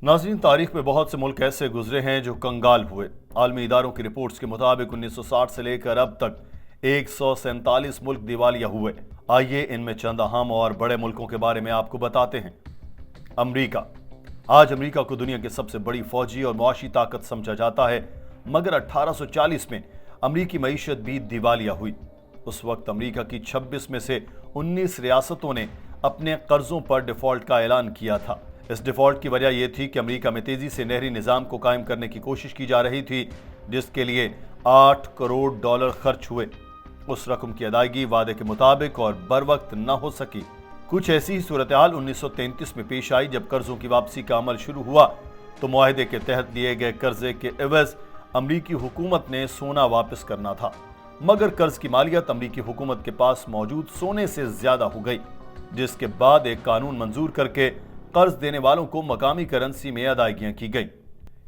नाज़रीन, तारीख में बहुत से मुल्क ऐसे गुजरे हैं जो कंगाल हुए। आलमी इदारों की रिपोर्ट्स के मुताबिक 1960 से लेकर अब तक 147 मुल्क दिवालिया हुए। आइए इनमें चंद अहम और बड़े मुल्कों के बारे में आपको बताते हैं। अमरीका। आज अमरीका को दुनिया की सबसे बड़ी फौजी और मुआशी ताकत समझा जाता है, मगर 1840 में अमरीकी मईशत भी दिवालिया हुई। उस वक्त अमरीका की 26 में से 19 रियासतों ने अपने कर्जों पर डिफॉल्ट का ऐलान किया था। इस डिफॉल्ट की वजह यह थी कि अमेरिका में तेजी से नहरी निजाम को कायम करने की कोशिश की जा रही थी, जिसके लिए 8 करोड़ डॉलर खर्च हुए। उस रकम की अदायगी वादे के मुताबिक और बर वक्त न हो सकी। कुछ ऐसी ही सूरत हाल 1933 में पेश आई, जब कर्जों की वापसी का अमल शुरू हुआ तो मुआहदे के तहत लिए गए कर्जे के एवज अमरीकी हुकूमत ने सोना वापस करना था, मगर कर्ज की मालियत अमरीकी हुकूमत के पास मौजूद सोने से ज्यादा हो गई, जिसके बाद एक कानून मंजूर करके कर्ज देने वालों को मकामी करेंसी में अदायगियां की गई।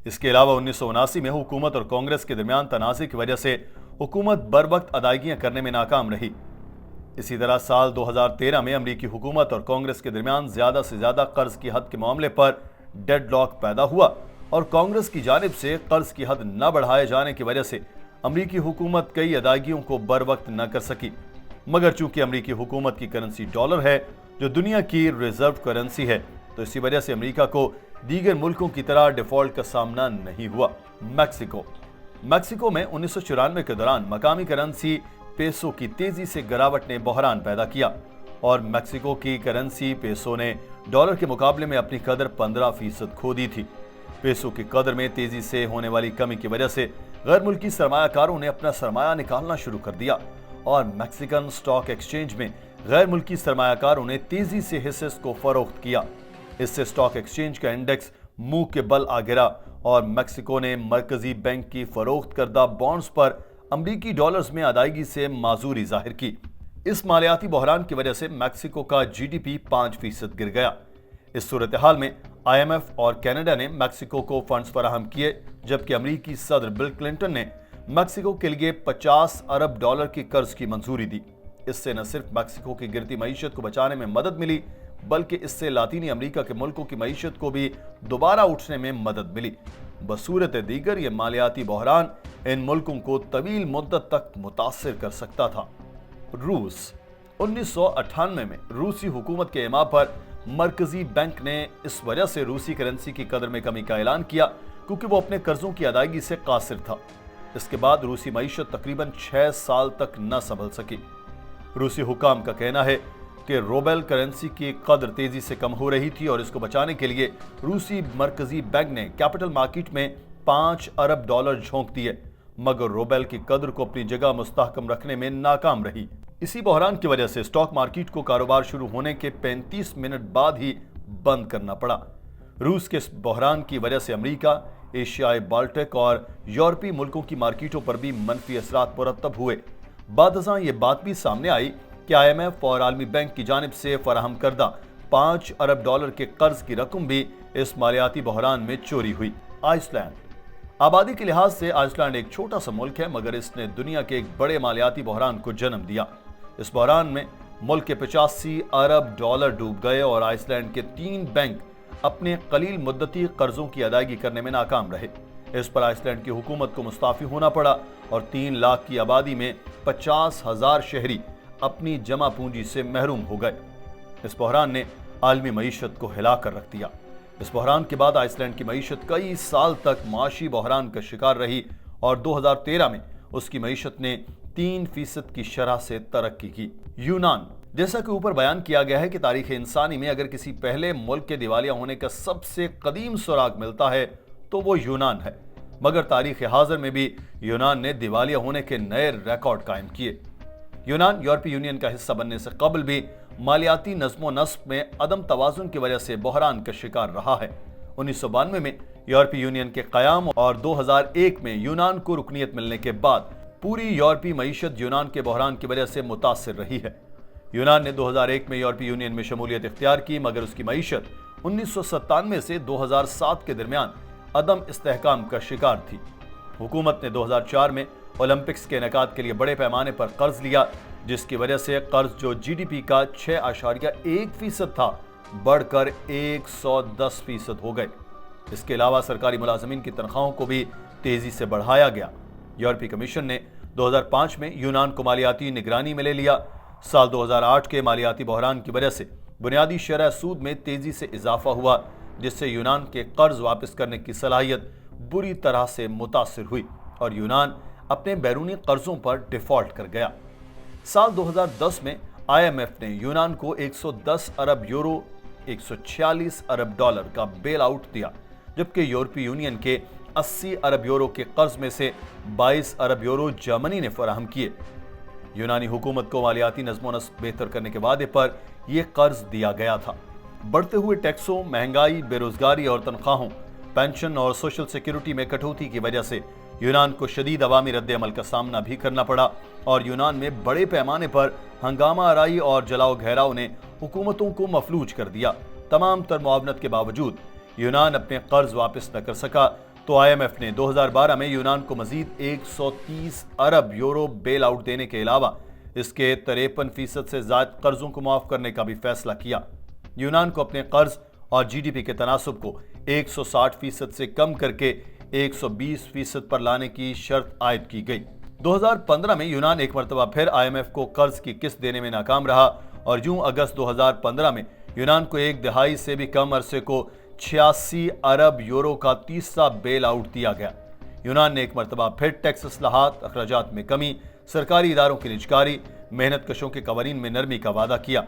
इसके अलावा 1979 में हुकूमत और कांग्रेस के दरमियान तनाज़े की वजह से हुकूमत बर वक्त अदायगियां करने में नाकाम रही। इसी तरह साल 2013 में अमरीकी हुकूमत और कांग्रेस के दरमियान ज्यादा से ज्यादा कर्ज की हद के मामले पर डेडलॉक पैदा हुआ और कांग्रेस की जानिब से कर्ज की हद न बढ़ाए जाने की वजह से अमरीकी हुकूमत कई अदायगियों को बर वक्त न कर सकी। मगर चूंकि अमरीकी हुकूमत की करेंसी डॉलर है, जो दुनिया की रिजर्व करेंसी है, तो इसी वजह से अमेरिका को दीगर मुल्कों की तरह डिफॉल्ट का सामना नहीं हुआ। मैक्सिको में 1994 के दौरान मकामी करेंसी पेसो की तेजी से गिरावट ने बहरान पैदा किया और मैक्सिको की करेंसी पेसो ने डॉलर के मुकाबले में अपनी कदर 15% खो दी थी। पेसो की कदर में तेजी से होने वाली कमी की वजह से गैर मुल्की सरमायाकारों ने अपना सरमाया निकालना शुरू कर दिया और मैक्सिकन स्टॉक एक्सचेंज में गैर मुल्की सरमायाकारों ने तेजी से हिस्से को फरोख्त किया। इससे स्टॉक एक्सचेंज का इंडेक्स मुंह के बल आ गिरा और मैक्सिको ने मरकजी बैंक की फरोख्त करदा बॉन्ड्स पर अमरीकी डॉलर्स में अदायगी से माजूरी जाहिर की। इस मालियाती बहरान की वजह से मैक्सिको का जीडीपी 5% गिर गया। इस सूरत हाल में IMF और कनाडा ने मैक्सिको को फंड्स फराहम किए, जबकि अमरीकी सदर बिल क्लिंटन ने मैक्सिको के लिए 50 अरब डॉलर की कर्ज की मंजूरी दी। इससे न सिर्फ मैक्सिको की गिरती मईशत को बचाने में मदद मिली, बल्कि इससे लातीनी अमेरिका के मुल्कों की मईशत को भी दोबारा उठने में मदद मिली। बसूरत दीगर ये मालियाती बहरान इन मुल्कों को तवील मुद्दत तक मुतासिर कर सकता था। रूस। 1998 में रूसी हुकूमत के इमा पर मरकजी बैंक ने इस वजह से रूसी करेंसी की कदर में कमी का ऐलान किया क्योंकि वो अपने कर्जों की अदायगी से कासिर था। इसके बाद रूसी मईशत तकरीबन 6 साल तक न संभल सकी। रूसी हुकाम का कहना है कि रूबल करेंसी की कदर तेजी से कम हो रही थी और इसको बचाने के लिए रूसी मरकजी बैंक ने कैपिटल मार्केट में 5 अरब डॉलर झोंक दिए, मगर रूबल की कदर को अपनी जगह मुस्तहकम रखने में नाकाम रही। इसी बहरान की वजह से स्टॉक मार्केट को कारोबार शुरू होने के 35 मिनट बाद ही बंद करना पड़ा। रूस के इस बहरान की वजह से अमेरिका, एशियाई, बाल्टिक और यूरोपीय मुल्कों की मार्केटों पर भी मनफी असरात मुरतब हुए। बादशाह ये बात भी सामने आई कि IMF और आलमी बैंक की जानिब से फराहम करदा 5 अरब डॉलर के कर्ज की रकम भी इस मालियाती बहरान में चोरी हुई। आइसलैंड। आबादी के लिहाज से आइसलैंड एक छोटा सा मुल्क है, मगर इसने दुनिया के एक बड़े मालियाती बहरान को जन्म दिया। इस बहरान में मुल्क के 85 अरब डॉलर डूब गए और आइसलैंड के 3 बैंक अपने कलील मुद्दती कर्जों की अदायगी करने में नाकाम रहे। इस पर आइसलैंड की हुकूमत को मुस्ताफी होना पड़ा और 3 लाख की आबादी में 50,000 शहरी अपनी जमा पूंजी से महरूम हो गए। इस बहरान ने आलमी मईशत को हिला कर रख दिया। इस बहरान के बाद आइसलैंड की मईशत कई साल तक माशी बहरान का शिकार रही और 2013 में उसकी मईशत ने 3% की शरह से तरक्की की। यूनान। जैसा कि ऊपर बयान किया गया है कि तारीख इंसानी में अगर किसी पहले मुल्क के दिवालिया होने का सबसे कदीम सुराग मिलता है तो वो यूनान है, मगर तारीख हाजिर में भी यूनान ने दिवालिया होने के नए रिकॉर्ड कायम किए। यूनान यूरोपीय यूनियन का हिस्सा बनने से कबल भी मालियाती नज़्मो नस्ब में अदम तवाजुन की वजह से बहरान का शिकार रहा है। 1992 में यूरोपीय यूनियन के क़याम और 2001 में यूनान को रुकनियत मिलने के बाद पूरी यूरोपीय मईशत यूनान के बहरान की वजह से मुतासिर रही है। यूनान ने 2001 में यूरोपीय यूनियन में शमूलियत इख्तियार की, मगर उसकी मईशत 1997 से 2007 के दरमियान अदम इस्तेहकाम का शिकार थी। हुकूमत ने 2004 में ओलंपिक्स के इनेकाद के लिए बड़े पैमाने पर कर्ज लिया, जिसकी वजह से कर्ज जो जीडीपी का 6.1% था बढ़कर 110% हो गए। اس کے علاوہ سرکاری ملازمین کی تنخواہوں کو بھی تیزی سے بڑھایا گیا۔ یورپی کمیشن نے 2005 میں یونان کو مالیاتی نگرانی میں لے لیا۔ سال 2008 کے مالیاتی بحران کی وجہ سے بنیادی شرح سود میں تیزی سے اضافہ ہوا، جس سے یونان کے قرض واپس کرنے کی صلاحیت بری طرح سے متاثر ہوئی اور یونان اپنے بیرونی قرضوں پر ڈیفالٹ کر گیا۔ سال 2010 میں آئی ایم ایف نے یونان کو 110 ارب یورو 146 ارب ڈالر کا بیل آؤٹ دیا، جبکہ یورپی یونین کے 80 ارب یورو کے قرض میں سے 22 ارب یورو جرمنی نے فراہم کیے۔ یونانی حکومت کو مالیاتی نظم و نسق بہتر کرنے کے وعدے پر یہ قرض دیا گیا تھا۔ بڑھتے ہوئے ٹیکسوں، مہنگائی، بے روزگاری اور تنخواہوں، پینشن اور سوشل سیکیورٹی میں کٹوتی کی وجہ سے یونان کو شدید عوامی رد عمل کا سامنا بھی کرنا پڑا اور یونان میں بڑے پیمانے پر ہنگامہ آرائی اور جلاؤ گھیراؤ نے حکومتوں کو مفلوج کر دیا۔ تمام تر معاونت کے باوجود یونان اپنے قرض واپس نہ کر سکا تو آئی ایم ایف نے 2012 میں یونان کو مزید 130 ارب یورو بیل آؤٹ دینے کے علاوہ اس کے 53% سے زائد قرضوں کو معاف کرنے کا بھی فیصلہ کیا۔ یونان کو اپنے قرض اور جی ڈی پی کے تناسب کو 160% سے کم کر کے 120% پر لانے کی شرط عائد کی گئی۔ 2015 میں یونان ایک مرتبہ پھر آئی ایم ایف کو قرض کی قسط دینے میں ناکام رہا اور یوں اگست 2015 میں یونان کو ایک دہائی سے بھی کم عرصے کو 86 ارب یورو کا تیسرا بیل آؤٹ دیا گیا۔ یونان نے ایک مرتبہ پھر ٹیکس اصلاحات، اخراجات میں کمی، سرکاری اداروں کی نجکاری، محنت کشوں کے قوانین میں نرمی کا وعدہ کیا۔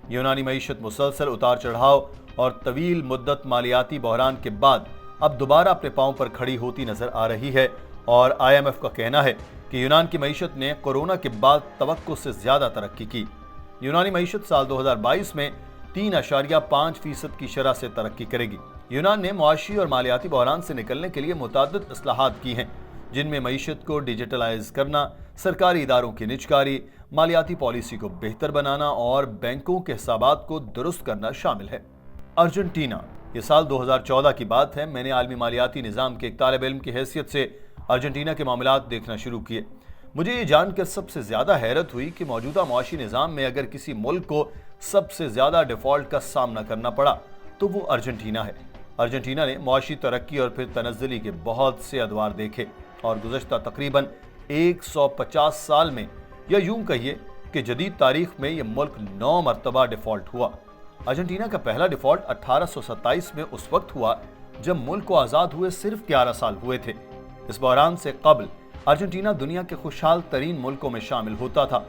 یونانی معیشت مسلسل اتار چڑھاؤ اور طویل مدت مالیاتی بحران کے بعد اب دوبارہ اپنے پاؤں پر کھڑی ہوتی نظر آ رہی ہے اور آئی ایم ایف کا کہنا ہے کہ یونان کی معیشت نے کورونا کے بعد توقع سے زیادہ ترقی کی۔ یونانی معیشت سال 2022 میں 3.5% کی شرح سے ترقی کرے گی۔ یونان نے معاشی اور مالیاتی بحران سے نکلنے کے لیے متعدد اصلاحات کی ہیں، جن میں معیشت کو ڈیجیٹلائز کرنا، سرکاری اداروں کی نجکاری، مالیاتی پالیسی کو بہتر بنانا اور بینکوں کے حسابات کو درست کرنا شامل ہے۔ ارجنٹینا، یہ سال 2014 کی بات ہے، میں نے عالمی مالیاتی نظام کے ایک طالب علم کی حیثیت سے ارجنٹینا کے معاملات دیکھنا شروع کیے۔ مجھے یہ جان کر سب سے زیادہ حیرت ہوئی کہ موجودہ معاشی نظام میں اگر کسی ملک کو سب سے زیادہ ڈیفالٹ کا سامنا کرنا پڑا تو وہ ارجنٹینا ہے۔ ارجنٹینا نے معاشی ترقی اور پھر تنزلی کے بہت سے ادوار دیکھے اور گزشتہ تقریباً 150 سال میں، یا یوں کہیے کہ جدید تاریخ میں، یہ ملک 9 مرتبہ ڈیفالٹ ہوا۔ ارجنٹینا کا پہلا ڈیفالٹ 1827 میں اس وقت ہوا جب ملک کو آزاد ہوئے صرف 11 سال ہوئے تھے۔ اس بحران سے قبل ارجنٹینا دنیا کے خوشحال ترین ملکوں میں شامل ہوتا تھا،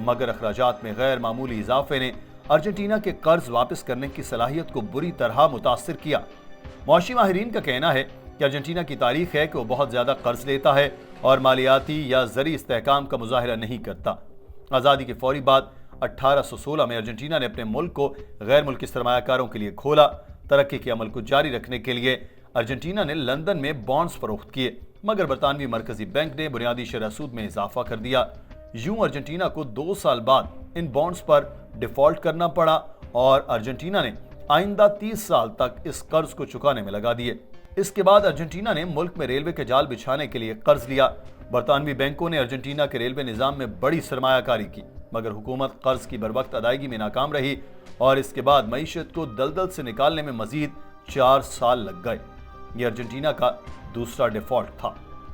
مگر اخراجات میں غیر معمولی اضافے نے ارجنٹینا کے قرض واپس کرنے کی صلاحیت کو بری طرح متاثر کیا۔ معاشی ماہرین کا کہنا ہے کہ ارجنٹینا کی تاریخ ہے کہ وہ بہت زیادہ قرض لیتا ہے اور مالیاتی یا زرعی استحکام کا مظاہرہ نہیں کرتا۔ آزادی کے فوری بعد 1816 میں ارجنٹینا نے اپنے ملک کو غیر ملکی سرمایہ کاروں کے لیے کھولا۔ ترقی کے عمل کو جاری رکھنے کے لیے ارجنٹینا نے لندن میں بانڈز فروخت کیے، مگر برطانوی مرکزی بینک نے بنیادی شرح سود میں اضافہ کر دیا۔ یوں ارجنٹینا کو 2 سال بعد ان بانڈز پر ڈیفالٹ کرنا پڑا اور ارجنٹینا نے آئندہ 30 سال تک اس قرض کو چکانے میں لگا دیے۔ اس کے بعد ارجنٹینا نے ملک میں ریلوے کے جال بچھانے کے لیے قرض لیا۔ برطانوی بینکوں نے ارجنٹینا کے ریلوے نظام میں بڑی سرمایہ کاری کی، مگر حکومت قرض کی بروقت ادائیگی میں ناکام رہی اور اس کے بعد معیشت کو دلدل سے نکالنے میں مزید 4 سال لگ گئے۔ یہ ارجنٹینا کا دوسرا ڈیفالٹ تھا۔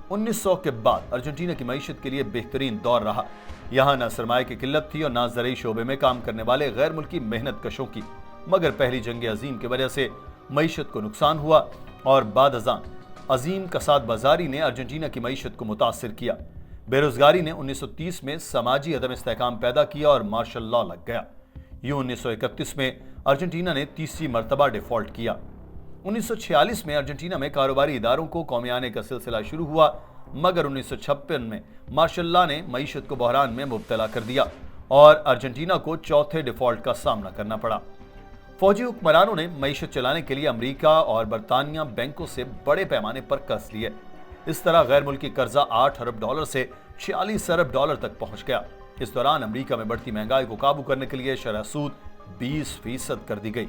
1900 کے بعد ارجنٹینا کی معیشت کے لیے بہترین دور رہا۔ یہاں نہ سرمایہ کی قلت تھی اور نہ زرعی شعبے میں کام کرنے والے غیر ملکی محنت کشوں کی، مگر پہلی جنگ عظیم کی وجہ سے معیشت کو نقصان ہوا اور بعد ازاں عظیم کساد بازاری نے ارجنٹینا کی معیشت کو متاثر کیا۔ بے روزگاری نے 1930 میں سماجی عدم استحکام پیدا کیا اور مارشل لاء لگ گیا۔ یوں 1931 میں ارجنٹینا نے تیسری مرتبہ ڈیفالٹ کیا۔ 1946 میں ارجنٹینا میں کاروباری اداروں کو قومیانے کا سلسلہ شروع ہوا، مگر 1956 میں مارشل لاء نے معیشت کو بحران میں مبتلا کر دیا اور ارجنٹینا کو چوتھے ڈیفالٹ کا سامنا کرنا پڑا۔ فوجی حکمرانوں نے معیشت چلانے کے لیے امریکہ اور برطانیہ بینکوں سے بڑے پیمانے پر قرض لیے۔ اس طرح غیر ملکی قرضہ 8 ارب ڈالر سے 46 ارب ڈالر تک پہنچ گیا۔ اس دوران امریکہ میں بڑھتی مہنگائی کو قابو کرنے کے لیے شرح سود 20% کر دی گئی۔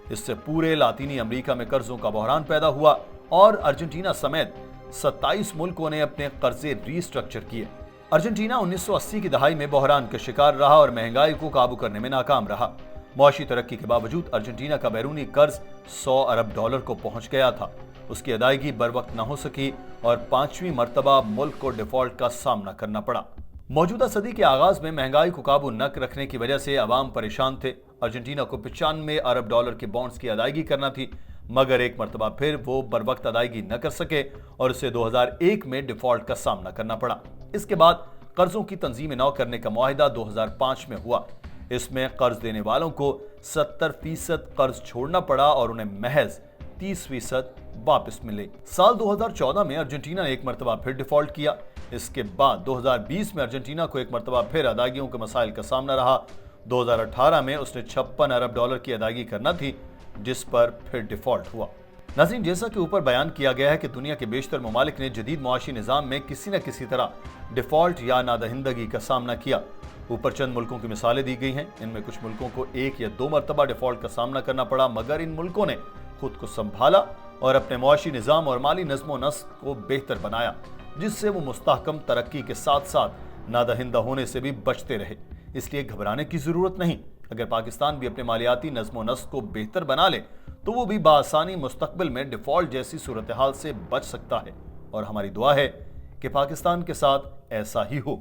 اس سے پورے لاطینی امریکہ میں قرضوں کا بحران پیدا ہوا اور ارجنٹینا سمیت 27 ملکوں نے اپنے قرضے ری اسٹرکچر کیے۔ ارجنٹینا 1980 کی دہائی میں بحران کا شکار رہا اور مہنگائی کو قابو کرنے میں ناکام رہا۔ معاشی ترقی کے باوجود ارجنٹینا کا بیرونی قرض 100 ارب ڈالر کو پہنچ گیا تھا اس की अदायगी बर वक्त न हो सकी और 5वीं मर्तबा मुल्क को डिफॉल्ट का सामना करना पड़ा। मौजूदा सदी के आगाज में महंगाई को काबू न रखने की वजह से अवाम परेशान थे। अर्जेंटीना को 95 अरब डॉलर के बॉन्ड्स की अदायगी करना थी, मगर एक मर्तबा फिर वो बर वक्त अदायगी न कर सके और उसे 2001 में डिफॉल्ट का सामना करना पड़ा। इसके बाद कर्जों की तंजीम नौ करने का मुआहिदा 2005 में हुआ। इसमें कर्ज देने वालों को 70% कर्ज छोड़ना पड़ा और उन्हें महज 30% वापस मिले। साल 2014 में अर्जेंटीना ने एक मर्तबा फिर डिफॉल्ट किया। इसके बाद 2020 में अर्जेंटीना को एक मर्तबा फिर अदायगियों के मसाइल का सामना रहा। 2018 में उसने 56 अरब डॉलर की अदायगी करना थी, जिस पर फिर डिफॉल्ट हुआ। नाज़रीन, जैसा कि ऊपर बयान किया गया है कि दुनिया के बेशतर ममालिक ने जदीद मुआशी निज़ाम में किसी न किसी तरह डिफॉल्ट या नादहिंदगी का सामना किया। ऊपर चंद मुल्कों की मिसालें दी गई हैं। इनमें कुछ मुल्कों को 1 या 2 मरतबा डिफॉल्ट का सामना करना पड़ा, मगर इन मुल्कों ने खुद को संभाला और अपने मुआशी निज़ाम और माली नज़्म नस्क को बेहतर बनाया, जिससे वो मुस्तहकम तरक्की के साथ साथ नादहिंदा होने से भी बचते रहे। इसलिए घबराने की ज़रूरत नहीं। अगर पाकिस्तान भी अपने मालियाती नज़्म नस्क को बेहतर बना ले तो वो भी बासानी मुस्तकबिल में डिफॉल्ट जैसी सूरत हाल से बच सकता है, और हमारी दुआ है कि पाकिस्तान के साथ ऐसा ही हो।